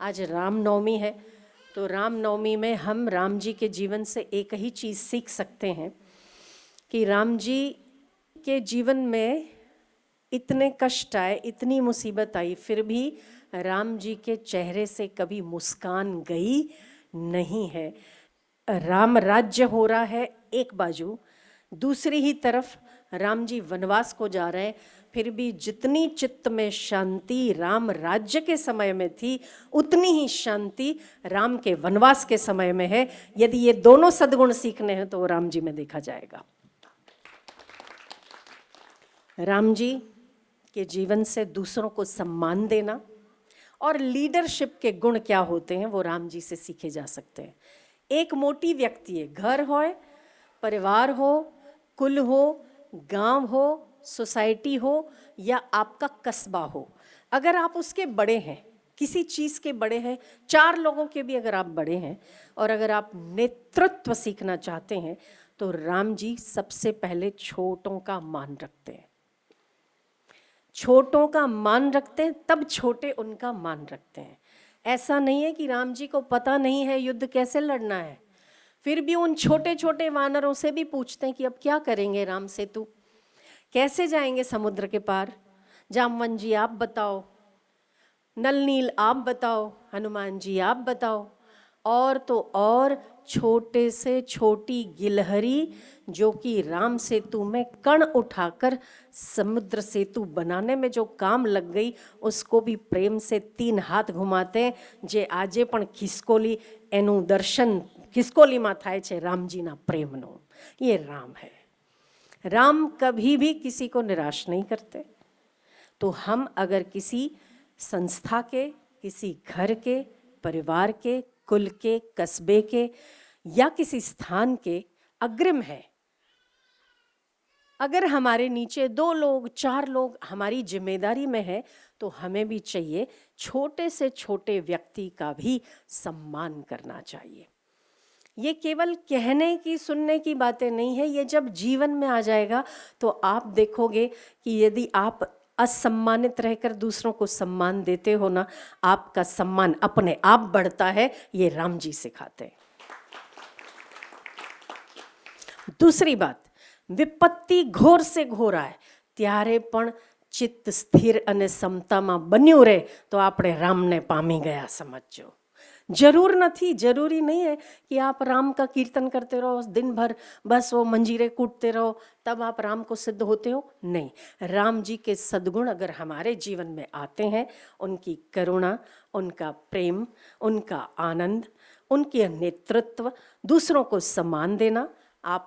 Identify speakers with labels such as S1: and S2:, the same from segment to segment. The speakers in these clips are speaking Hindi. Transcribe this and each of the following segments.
S1: आज रामनवमी है, तो रामनवमी में हम राम जी के जीवन से एक ही चीज़ सीख सकते हैं कि राम जी के जीवन में इतने कष्ट आए, इतनी मुसीबत आई, फिर भी राम जी के चेहरे से कभी मुस्कान गई नहीं है। राम राज्य हो रहा है एक बाजू, दूसरी ही तरफ राम जी वनवास को जा रहे हैं, फिर भी जितनी चित्त में शांति राम राज्य के समय में थी, उतनी ही शांति राम के वनवास के समय में है। यदि ये दोनों सद्गुण सीखने हैं तो वो राम जी में देखा जाएगा। राम जी के जीवन से दूसरों को सम्मान देना और लीडरशिप के गुण क्या होते हैं वो राम जी से सीखे जा सकते हैं। एक मोटी व्यक्ति है, घर हो, परिवार हो, कुल हो, गांव हो, सोसाइटी हो या आपका कस्बा हो, अगर आप उसके बड़े हैं, किसी चीज़ के बड़े हैं, 4 लोगों के भी अगर आप बड़े हैं और अगर आप नेतृत्व सीखना चाहते हैं तो राम जी सबसे पहले छोटों का मान रखते हैं। छोटों का मान रखते हैं तब छोटे उनका मान रखते हैं। ऐसा नहीं है कि राम जी को पता नहीं है युद्ध कैसे लड़ना है, फिर भी उन छोटे छोटे वानरों से भी पूछते हैं कि अब क्या करेंगे राम सेतु, कैसे जाएंगे समुद्र के पार, जामवन जी आप बताओ, नल नील आप बताओ, हनुमान जी आप बताओ। और तो और छोटे से छोटी गिलहरी जो कि राम सेतु में कण उठाकर समुद्र सेतु बनाने में जो काम लग गई, उसको भी प्रेम से 3 हाथ घुमाते हैं जे आजे पण खिसकोली एनु दर्शन खिसकोलीમાં થાય છે રામજીના પ્રેમનો। ये राम है। राम कभी भी किसी को निराश नहीं करते। तो हम अगर किसी संस्था के, किसी घर के, परिवार के, कुल के, कस्बे के या किसी स्थान के अग्रिम है, अगर हमारे नीचे 2 लोग, 4 लोग हमारी जिम्मेदारी में है, तो हमें भी चाहिए छोटे से छोटे व्यक्ति का भी सम्मान करना चाहिए। ये केवल कहने की, सुनने की बातें नहीं है, ये जब जीवन में आ जाएगा तो आप देखोगे कि यदि आप असम्मानित रहकर दूसरों को सम्मान देते हो ना, आपका सम्मान अपने आप बढ़ता है। ये राम जी सिखाते हैं। दूसरी बात, विपत्ति घोर से घोर आए ત્યારે પણ ચિત્ત સ્થિર અને સમતામાં બન્યું રહે તો આપણે રામને પામી ગયા સમજજો। जरूरी नहीं है कि आप राम का कीर्तन करते रहो दिन भर, बस वो मंजीरे कूटते रहो तब आप राम को सिद्ध होते हो। नहीं, राम जी के सद्गुण अगर हमारे जीवन में आते हैं, उनकी करुणा, उनका प्रेम, उनका आनंद, उनके नेतृत्व, दूसरों को सम्मान देना, आप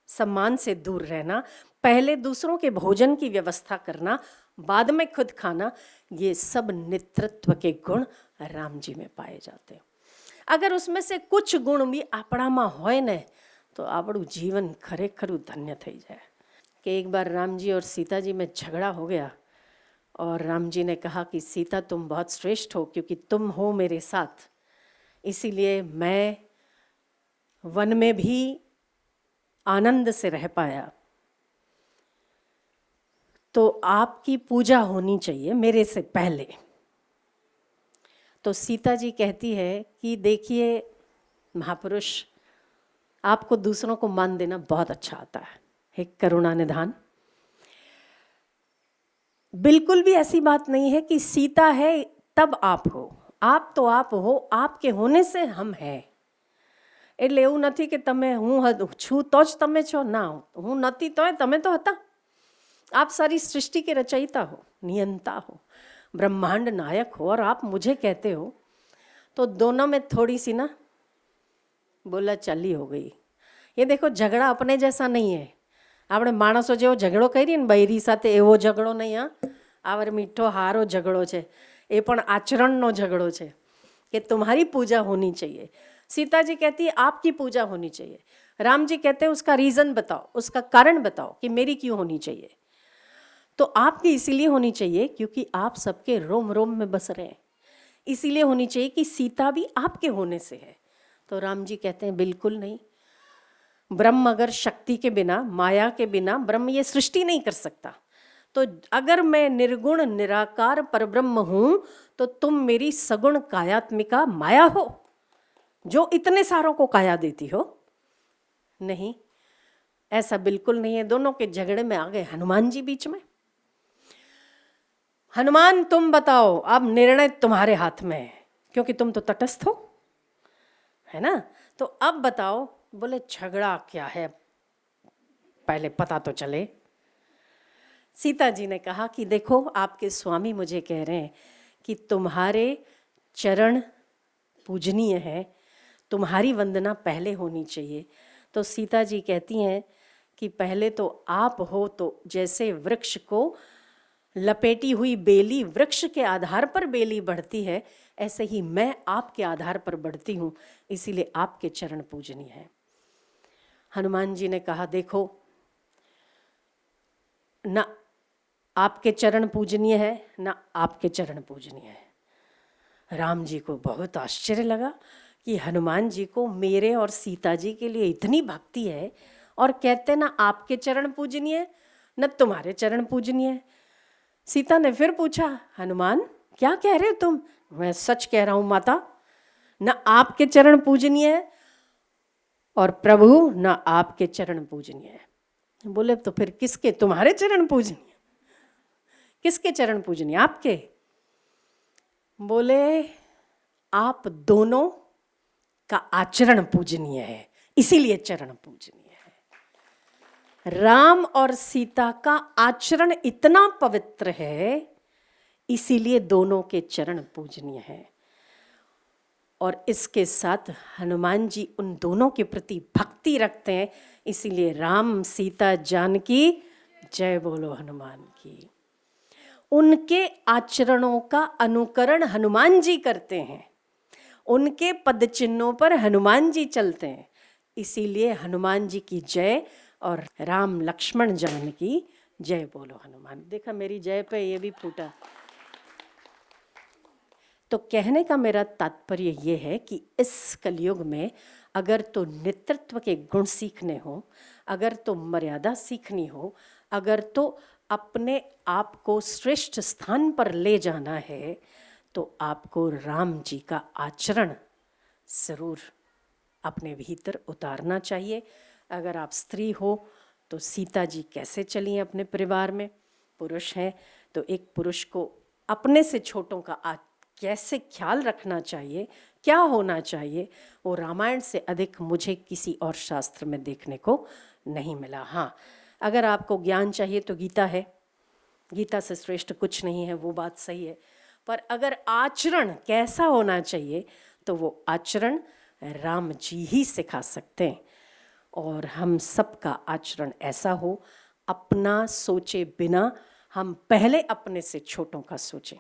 S1: सम्मान से दूर रहना, पहले दूसरों के भोजन की व्यवस्था करना, बाद में खुद खाना, ये सब नेतृत्व के गुण राम जी में पाए जाते हैं। अगर उसमें से कुछ गुण भी आपणाમાં હોય ને तो આપણું जीवन खरेखर धन्य થઈ जाए। कि एक बार राम जी और सीता जी में झगड़ा हो गया और राम जी ने कहा कि सीता तुम बहुत श्रेष्ठ हो क्योंकि तुम हो मेरे साथ, इसीलिए मैं वन में भी आनंद से रह पाया, तो आपकी पूजा होनी चाहिए मेरे से पहले। तो सीता जी कहती है कि देखिए महापुरुष, आपको दूसरों को मान देना बहुत अच्छा आता है, एक करुणा निधान। बिल्कुल भी ऐसी बात नहीं है कि सीता है तब आप हो, आप तो आप हो, आपके होने से हम हैं। એટલે એવું નથી કે તમે હું છું તો જ તમે છો, ના હું નહોતી તોય તમે તો હતા। आप सारी सृष्टि के रचयिता हो, नियंता हो, ब्रह्मांड नायक हो और आप मुझे कहते हो, तो दोनों में थोड़ी सी ना बोला चाली हो गई। ये देखो झगड़ा अपने जैसा नहीं है। આપણે માણસો જેવો ઝઘડો કરીએ ને બૈરી સાથે, એવો ઝઘડો નહીં। આ મીઠો હારો ઝઘડો છે, એ પણ આચરણનો ઝઘડો છે कि तुम्हारी पूजा होनी चाहिए। सीता जी कहती है आपकी पूजा होनी चाहिए, राम जी कहते हैं उसका रीज़न बताओ, उसका कारण बताओ कि मेरी क्यों होनी चाहिए। तो आपकी इसीलिए होनी चाहिए क्योंकि आप सबके रोम रोम में बस रहे हैं, इसीलिए होनी चाहिए कि सीता भी आपके होने से है। तो राम जी कहते हैं बिल्कुल नहीं, ब्रह्म अगर शक्ति के बिना, माया के बिना, ब्रह्म ये सृष्टि नहीं कर सकता। तो अगर मैं निर्गुण निराकार परब्रह्म हूं तो तुम मेरी सगुण कायात्मिका माया हो जो इतने सारों को काया देती हो। नहीं, ऐसा बिल्कुल नहीं है। दोनों के झगड़े में आ गए हनुमान जी बीच में। हनुमान तुम बताओ, अब निर्णय तुम्हारे हाथ में है, क्योंकि तुम तो तटस्थ हो, है ना। तो अब बताओ। बोले झगड़ा क्या है, पहले पता तो चले। सीता जी ने कहा कि देखो, आपके स्वामी मुझे कह रहे हैं कि तुम्हारे चरण पूजनीय है, तुम्हारी वंदना पहले होनी चाहिए। तो सीता जी कहती हैं कि पहले तो आप हो, तो जैसे वृक्ष को लपेटी हुई बेली वृक्ष के आधार पर बेली बढ़ती है, ऐसे ही मैं आपके आधार पर बढ़ती हूँ, इसीलिए आपके चरण पूजनीय है। हनुमान जी ने कहा देखो, ना आपके चरण पूजनीय है ना आपके चरण पूजनीय है। राम जी को बहुत आश्चर्य लगा कि हनुमान जी को मेरे और सीता जी के लिए इतनी भक्ति है और कहते ना आपके चरण पूजनीय है न तुम्हारे चरण पूजनीय है। सीता ने फिर पूछा, हनुमान क्या कह रहे हो तुम? मैं सच कह रहा हूं माता, न आपके चरण पूजनीय है और प्रभु न आपके चरण पूजनीय है। बोले तो फिर किसके? तुम्हारे चरण पूजनीय। किसके चरण पूजनीय? आपके। बोले आप दोनों का आचरण पूजनीय है, इसीलिए चरण पूजनीय है। राम और सीता का आचरण इतना पवित्र है, इसीलिए दोनों के चरण पूजनीय है। और इसके साथ हनुमान जी उन दोनों के प्रति भक्ति रखते हैं, इसीलिए राम सीता जानकी जय बोलो हनुमान की। उनके आचरणों का अनुकरण हनुमान जी करते हैं, उनके पद चिन्हों पर हनुमान जी चलते हैं, इसीलिए हनुमान जी की जय और राम लक्ष्मण जानकी जय बोलो हनुमान। देखा मेरी जय पे ये भी फूटा। तो कहने का मेरा तात्पर्य ये है कि इस कलयुग में अगर तो नेतृत्व के गुण सीखने हो, अगर तो मर्यादा सीखनी हो, अगर तो अपने आप को श्रेष्ठ स्थान पर ले जाना है, तो आपको राम जी का आचरण जरूर अपने भीतर उतारना चाहिए। अगर आप स्त्री हो तो सीता जी कैसे चली अपने परिवार में, पुरुष हैं तो एक पुरुष को अपने से छोटों का कैसे ख्याल रखना चाहिए, क्या होना चाहिए, वो रामायण से अधिक मुझे किसी और शास्त्र में देखने को नहीं मिला। हाँ, अगर आपको ज्ञान चाहिए तो गीता है, गीता से श्रेष्ठ कुछ नहीं है, वो बात सही है। पर अगर आचरण कैसा होना चाहिए तो वो आचरण राम जी ही सिखा सकते हैं। और हम सबका आचरण ऐसा हो, अपना सोचे बिना हम पहले अपने से छोटों का सोचें।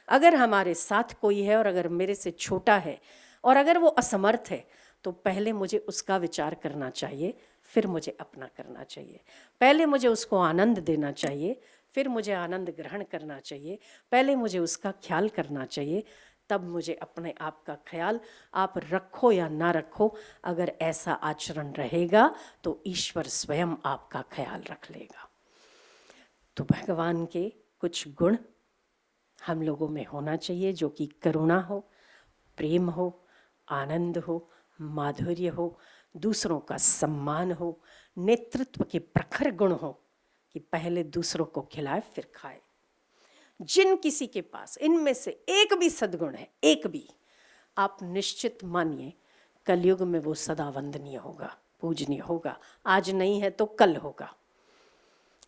S1: अगर हमारे साथ कोई है और अगर मेरे से छोटा है और अगर वो असमर्थ है, तो पहले मुझे उसका विचार करना चाहिए, फिर मुझे अपना करना चाहिए। पहले मुझे उसको आनंद देना चाहिए, फिर मुझे आनंद ग्रहण करना चाहिए। पहले मुझे उसका ख्याल करना चाहिए, तब मुझे अपने आप का ख्याल। आप रखो या ना रखो, अगर ऐसा आचरण रहेगा तो ईश्वर स्वयं आपका ख्याल रख लेगा। तो भगवान के कुछ गुण हम लोगों में होना चाहिए, जो कि करुणा हो, प्रेम हो, आनंद हो, माधुर्य हो, दूसरों का सम्मान हो, नेतृत्व के प्रखर गुण हो कि पहले दूसरों को खिलाए फिर खाए। जिन किसी के पास इनमें से एक भी सद्गुण है, एक भी, आप निश्चित मानिए कलयुग में वो सदा वंदनीय होगा, पूजनीय होगा। आज नहीं है तो कल होगा।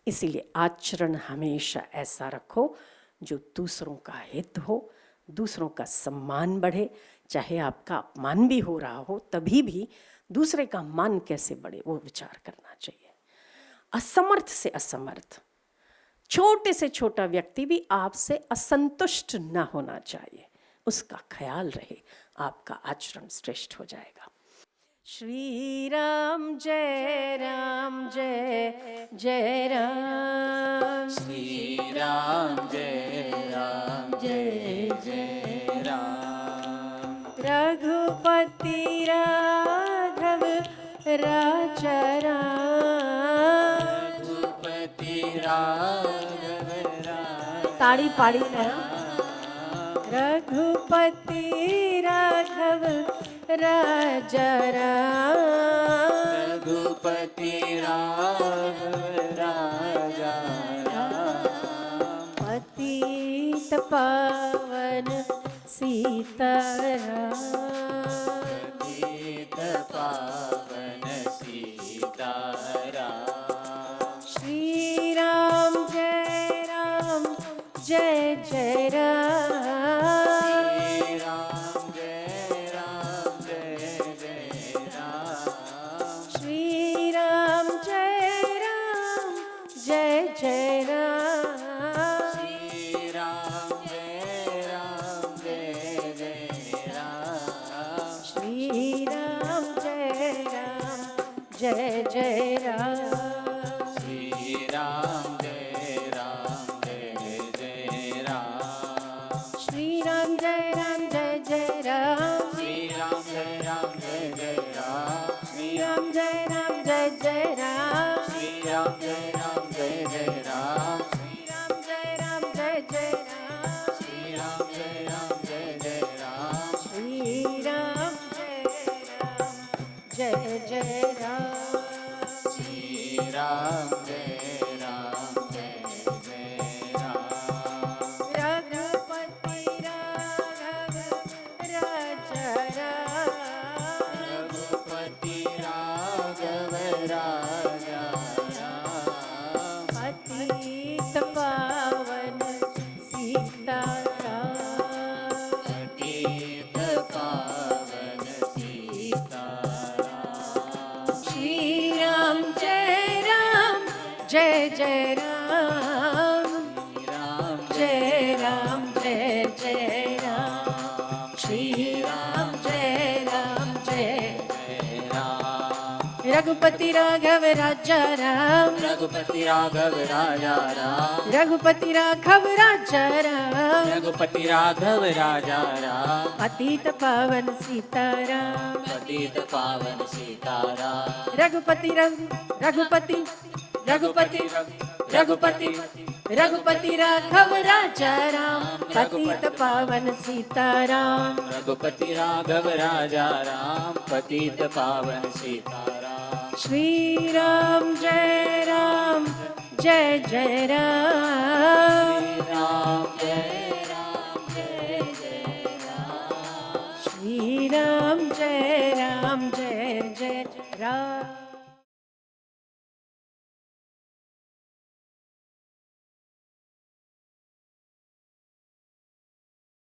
S1: इसीलिए आचरण हमेशा ऐसा रखो जो दूसरों का हित हो, दूसरों का सम्मान बढ़े। चाहे आपका अपमान भी हो रहा हो, तभी भी दूसरे का मान कैसे बढ़े वो विचार करना चाहिए। असमर्थ से असमर्थ, छोटे से छोटा व्यक्ति भी आपसे असंतुष्ट न होना चाहिए, उसका ख्याल रहे, आपका आचरण श्रेष्ठ हो जाएगा। श्री राम जय जय राम,
S2: श्री राम जय जय राम।
S1: रघुपति राघव राजा राम,
S2: रघुपति राघव
S1: તાળી પાડીને રઘુપતિ રાઘવ રાજા રામ
S2: રઘુપતિ રાઘવ રાજા રામ
S1: પતિત પાવન સીતારામ
S2: પતિત પાવન સીતારામ
S1: શ્રી રામ જય રામ જય જય રામ
S2: શ્રી રામ જય રામ જય જય રામ
S1: શ્રી રામ જય રામ જય જય રામ
S2: શ્રી રામ જય રામ જય જય રામ
S1: શ્રી રામ જય રામ જય જય રામ
S2: શ્રી રામ જય રામ જય જય રામ
S1: શ્રી રામ જય રામ જય જય રામ
S2: શ્રી રામ જય રામ જય જય રામ
S1: શ્રી રામ જય રામ જય જય રામ
S2: શ્રી રામ જય રામ જય જય રામ
S1: શ્રી રામ જય રામ જય જય રામ
S2: શ્રી રામ જય રામ જય જય રામ
S1: શ્રી રામ જય રામ જય જય રામ
S2: શ્રી રામ જય રામ જય જય રામ
S1: રઘુપતિ રાઘવ રાજા રામ
S2: રઘુપતિ રાઘવ રાજા રામ
S1: પતિત પાવન સીતારામ
S2: પતિત પાવન સીતારામ
S1: શ્રી રામ જય રામ જય જય રામ
S2: રામ
S1: જય રામ જય જય રામ શ્રી રામ જય રામ જય
S2: રામ
S1: રઘુપતિ રાઘવ રાજા રામ
S2: રઘુપતિ રાઘવ રાજા રામ
S1: રઘુપતિ રાઘવ રાજા રામ
S2: રઘુપતિ રાઘવ રાજા રામ
S1: પતિત પાવન સીતારામ
S2: પતિત પાવન સીતારામ
S1: રઘુપતિ રઘુપતિ રઘુપતિ રઘુપતિ રઘુપતિ રાઘવ રાજા રામ પતિત પાવન સીતારામ
S2: રઘુપતિ રાઘવ રાજા રામ પતિત પાવન સીતારામ
S1: શ્રી રામ જય રામ જય જય રામ
S2: રામ જય રામ જય જય રામ
S1: શ્રી રામ જય રામ જય જય રામ